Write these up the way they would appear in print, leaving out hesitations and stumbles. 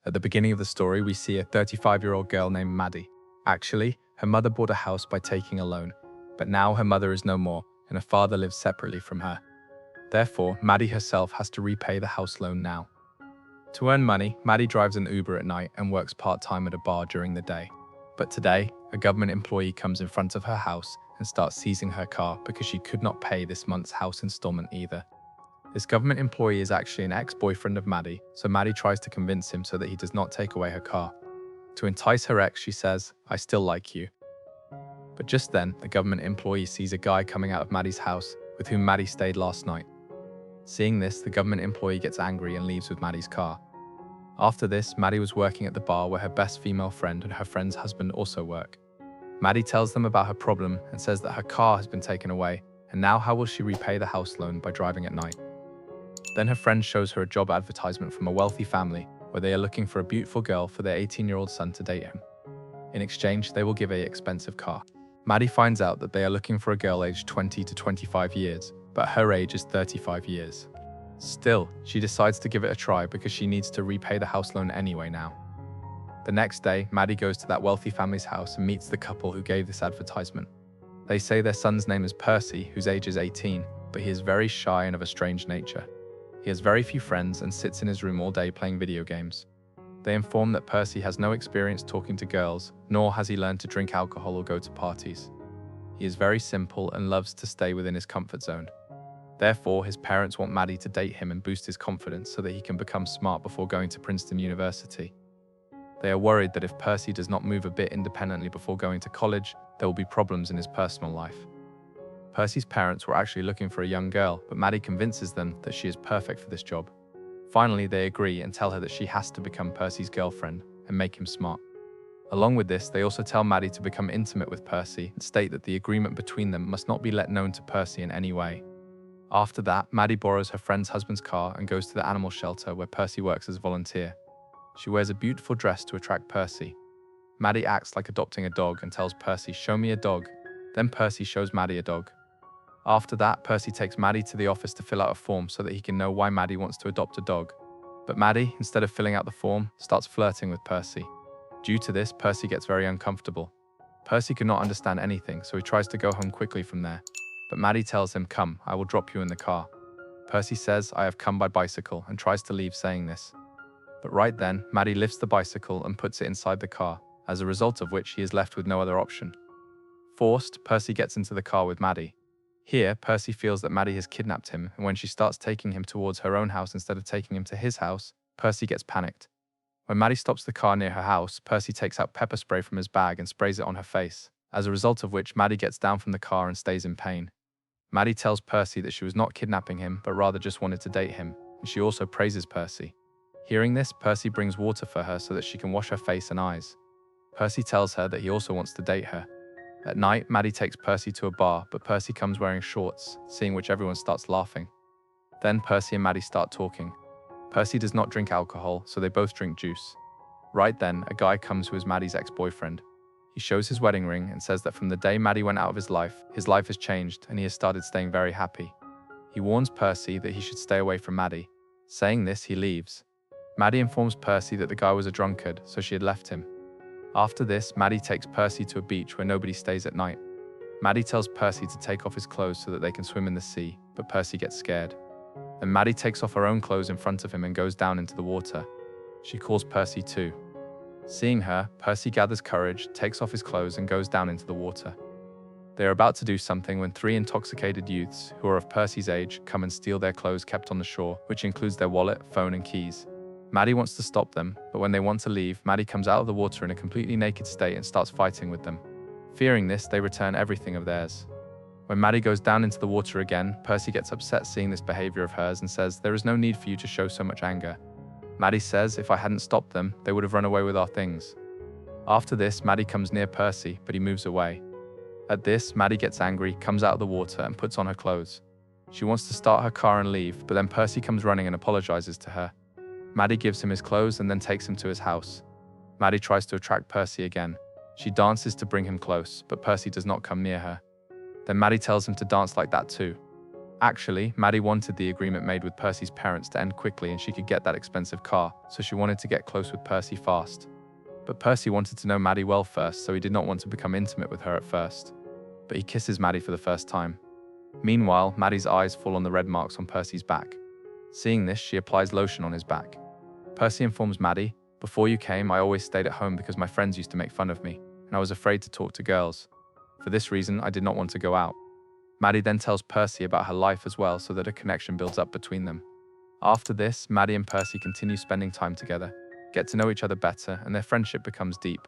At the beginning of the story, we see a 35-year-old girl named Maddie. Actually, her mother bought a house by taking a loan, but now her mother is no more and her father lives separately from her. Therefore, Maddie herself has to repay the house loan now. To earn money, Maddie drives an Uber at night and works part-time at a bar during the day. But today, a government employee comes in front of her house and starts seizing her car because she could not pay this month's house installment either. This government employee is actually an ex-boyfriend of Maddie, so Maddie tries to convince him so that he does not take away her car. To entice her ex, she says, "I still like you." But just then, the government employee sees a guy coming out of Maddie's house with whom Maddie stayed last night. Seeing this, the government employee gets angry and leaves with Maddie's car. After this, Maddie was working at the bar where her best female friend and her friend's husband also work. Maddie tells them about her problem and says that her car has been taken away, and now how will she repay the house loan by driving at night? Then her friend shows her a job advertisement from a wealthy family where they are looking for a beautiful girl for their 18-year-old son to date him. In exchange, they will give an expensive car. Maddie finds out that they are looking for a girl aged 20 to 25 years, but her age is 35 years. Still, she decides to give it a try because she needs to repay the house loan anyway now. The next day, Maddie goes to that wealthy family's house and meets the couple who gave this advertisement. They say their son's name is Percy, whose age is 18, but he is very shy and of a strange nature. He has very few friends and sits in his room all day playing video games. They inform that Percy has no experience talking to girls, nor has he learned to drink alcohol or go to parties. He is very simple and loves to stay within his comfort zone. Therefore, his parents want Maddie to date him and boost his confidence so that he can become smart before going to Princeton University. They are worried that if Percy does not move a bit independently before going to college, there will be problems in his personal life. Percy's parents were actually looking for a young girl, but Maddie convinces them that she is perfect for this job. Finally, they agree and tell her that she has to become Percy's girlfriend and make him smart. Along with this, they also tell Maddie to become intimate with Percy and state that the agreement between them must not be let known to Percy in any way. After that, Maddie borrows her friend's husband's car and goes to the animal shelter where Percy works as a volunteer. She wears a beautiful dress to attract Percy. Maddie acts like adopting a dog and tells Percy, "Show me a dog." Then Percy shows Maddie a dog. After that, Percy takes Maddie to the office to fill out a form so that he can know why Maddie wants to adopt a dog. But Maddie, instead of filling out the form, starts flirting with Percy. Due to this, Percy gets very uncomfortable. Percy cannot understand anything, so he tries to go home quickly from there. But Maddie tells him, "Come, I will drop you in the car." Percy says, "I have come by bicycle," and tries to leave saying this. But right then, Maddie lifts the bicycle and puts it inside the car, as a result of which he is left with no other option. Forced, Percy gets into the car with Maddie. Here, Percy feels that Maddie has kidnapped him, and when she starts taking him towards her own house instead of taking him to his house, Percy gets panicked. When Maddie stops the car near her house, Percy takes out pepper spray from his bag and sprays it on her face, as a result of which Maddie gets down from the car and stays in pain. Maddie tells Percy that she was not kidnapping him, but rather just wanted to date him, and she also praises Percy. Hearing this, Percy brings water for her so that she can wash her face and eyes. Percy tells her that he also wants to date her. At night, Maddie takes Percy to a bar, but Percy comes wearing shorts, seeing which everyone starts laughing. Then Percy and Maddie start talking. Percy does not drink alcohol, so they both drink juice. Right then, a guy comes who is Maddie's ex-boyfriend. He shows his wedding ring and says that from the day Maddie went out of his life has changed and he has started staying very happy. He warns Percy that he should stay away from Maddie. Saying this, he leaves. Maddie informs Percy that the guy was a drunkard, so she had left him. After this, Maddie takes Percy to a beach where nobody stays at night. Maddie tells Percy to take off his clothes so that they can swim in the sea, but Percy gets scared. Then Maddie takes off her own clothes in front of him and goes down into the water. She calls Percy too. Seeing her, Percy gathers courage, takes off his clothes and goes down into the water. They are about to do something when three intoxicated youths, who are of Percy's age, come and steal their clothes kept on the shore, which includes their wallet, phone and keys. Maddie wants to stop them, but when they want to leave, Maddie comes out of the water in a completely naked state and starts fighting with them. Fearing this, they return everything of theirs. When Maddie goes down into the water again, Percy gets upset seeing this behavior of hers and says, "There is no need for you to show so much anger." Maddie says if I hadn't stopped them, they would have run away with our things. After this, Maddie comes near Percy, but he moves away. At this, Maddie gets angry, comes out of the water and puts on her clothes. She wants to start her car and leave, but then Percy comes running and apologizes to her. Maddie gives him his clothes and then takes him to his house. Maddie tries to attract Percy again. She dances to bring him close, but Percy does not come near her. Then Maddie tells him to dance like that too. Actually, Maddie wanted the agreement made with Percy's parents to end quickly and she could get that expensive car, so she wanted to get close with Percy fast. But Percy wanted to know Maddie well first, so he did not want to become intimate with her at first. But he kisses Maddie for the first time. Meanwhile, Maddie's eyes fall on the red marks on Percy's back. Seeing this, she applies lotion on his back. Percy informs Maddie, "Before you came, I always stayed at home because my friends used to make fun of me, and I was afraid to talk to girls. For this reason, I did not want to go out." Maddie then tells Percy about her life as well so that a connection builds up between them. After this, Maddie and Percy continue spending time together, get to know each other better, and their friendship becomes deep.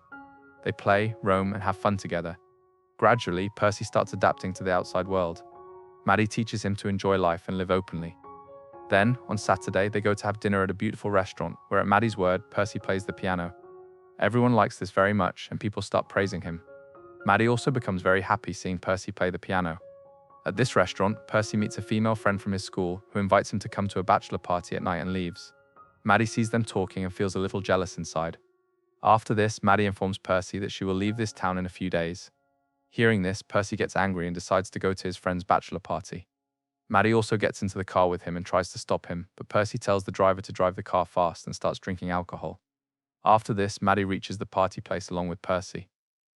They play, roam, and have fun together. Gradually, Percy starts adapting to the outside world. Maddie teaches him to enjoy life and live openly. Then, on Saturday, they go to have dinner at a beautiful restaurant, where at Maddie's word, Percy plays the piano. Everyone likes this very much, and people start praising him. Maddie also becomes very happy seeing Percy play the piano. At this restaurant, Percy meets a female friend from his school who invites him to come to a bachelor party at night and leaves. Maddie sees them talking and feels a little jealous inside. After this, Maddie informs Percy that she will leave this town in a few days. Hearing this, Percy gets angry and decides to go to his friend's bachelor party. Maddie also gets into the car with him and tries to stop him, but Percy tells the driver to drive the car fast and starts drinking alcohol. After this, Maddie reaches the party place along with Percy.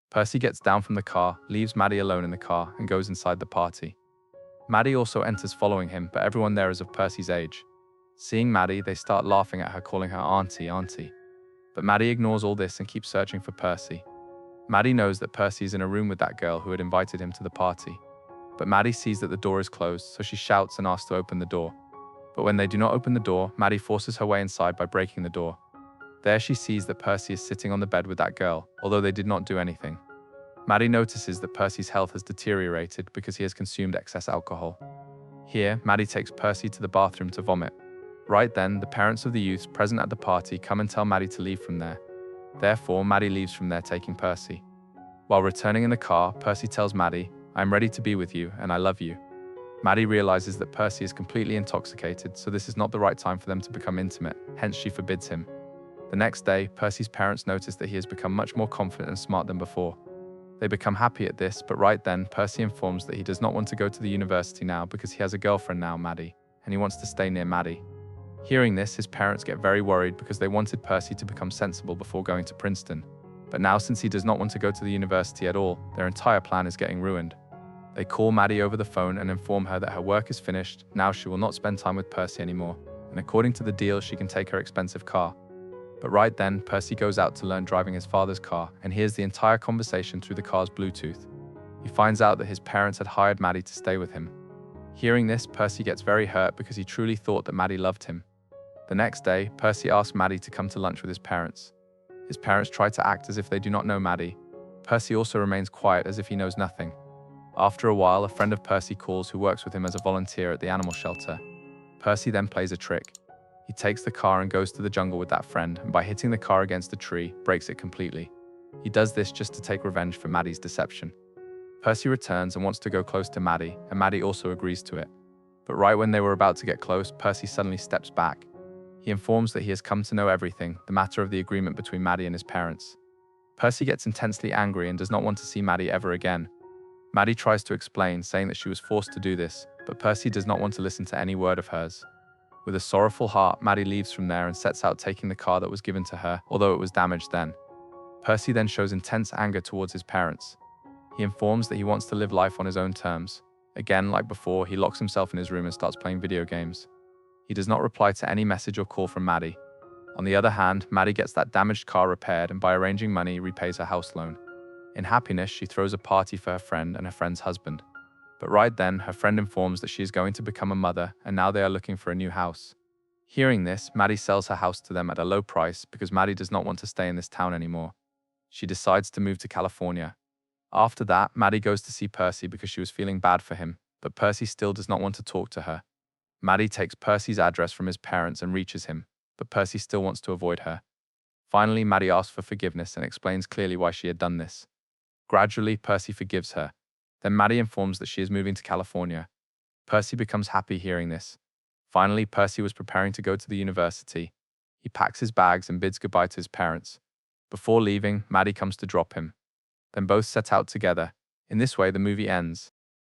Percy gets down from the car, leaves Maddie alone in the car, and goes inside the party. Maddie also enters following him, but everyone there is of Percy's age. Seeing Maddie, they start laughing at her, calling her auntie, auntie. But Maddie ignores all this and keeps searching for Percy. Maddie knows that Percy is in a room with that girl who had invited him to the party. But Maddie sees that the door is closed, so she shouts and asks to open the door. But when they do not open the door, Maddie forces her way inside by breaking the door. There she sees that Percy is sitting on the bed with that girl, although they did not do anything. Maddie notices that Percy's health has deteriorated because he has consumed excess alcohol. Here, Maddie takes Percy to the bathroom to vomit. Right then, the parents of the youths present at the party come and tell Maddie to leave from there. Therefore, Maddie leaves from there taking Percy. While returning in the car, Percy tells Maddie, "I am ready to be with you, and I love you." Maddie realizes that Percy is completely intoxicated, so this is not the right time for them to become intimate, hence she forbids him. The next day, Percy's parents notice that he has become much more confident and smart than before. They become happy at this, but right then, Percy informs that he does not want to go to the university now because he has a girlfriend now, Maddie, and he wants to stay near Maddie. Hearing this, his parents get very worried because they wanted Percy to become sensible before going to Princeton. But now, since he does not want to go to the university at all, their entire plan is getting ruined. They call Maddie over the phone and inform her that her work is finished, now she will not spend time with Percy anymore, and according to the deal, she can take her expensive car. But right then, Percy goes out to learn driving his father's car and hears the entire conversation through the car's Bluetooth. He finds out that his parents had hired Maddie to stay with him. Hearing this, Percy gets very hurt because he truly thought that Maddie loved him. The next day, Percy asks Maddie to come to lunch with his parents. His parents try to act as if they do not know Maddie. Percy also remains quiet as if he knows nothing. After a while, a friend of Percy calls who works with him as a volunteer at the animal shelter. Percy then plays a trick. He takes the car and goes to the jungle with that friend, and by hitting the car against a tree, breaks it completely. He does this just to take revenge for Maddie's deception. Percy returns and wants to go close to Maddie, and Maddie also agrees to it. But right when they were about to get close, Percy suddenly steps back. He informs that he has come to know everything, the matter of the agreement between Maddie and his parents. Percy gets intensely angry and does not want to see Maddie ever again. Maddie tries to explain, saying that she was forced to do this, but Percy does not want to listen to any word of hers. With a sorrowful heart, Maddie leaves from there and sets out taking the car that was given to her, although it was damaged then. Percy then shows intense anger towards his parents. He informs that he wants to live life on his own terms. Again, like before, he locks himself in his room and starts playing video games. He does not reply to any message or call from Maddie. On the other hand, Maddie gets that damaged car repaired and by arranging money, repays her house loan. In happiness, she throws a party for her friend and her friend's husband. But right then, her friend informs that she is going to become a mother and now they are looking for a new house. Hearing this, Maddie sells her house to them at a low price because Maddie does not want to stay in this town anymore. She decides to move to California. After that, Maddie goes to see Percy because she was feeling bad for him, but Percy still does not want to talk to her. Maddie takes Percy's address from his parents and reaches him, but Percy still wants to avoid her. Finally, Maddie asks for forgiveness and explains clearly why she had done this. Gradually, Percy forgives her. Then Maddie informs that she is moving to California. Percy becomes happy hearing this. Finally, Percy was preparing to go to the university. He packs his bags and bids goodbye to his parents. Before leaving, Maddie comes to drop him. Then both set out together. In this way, the movie ends.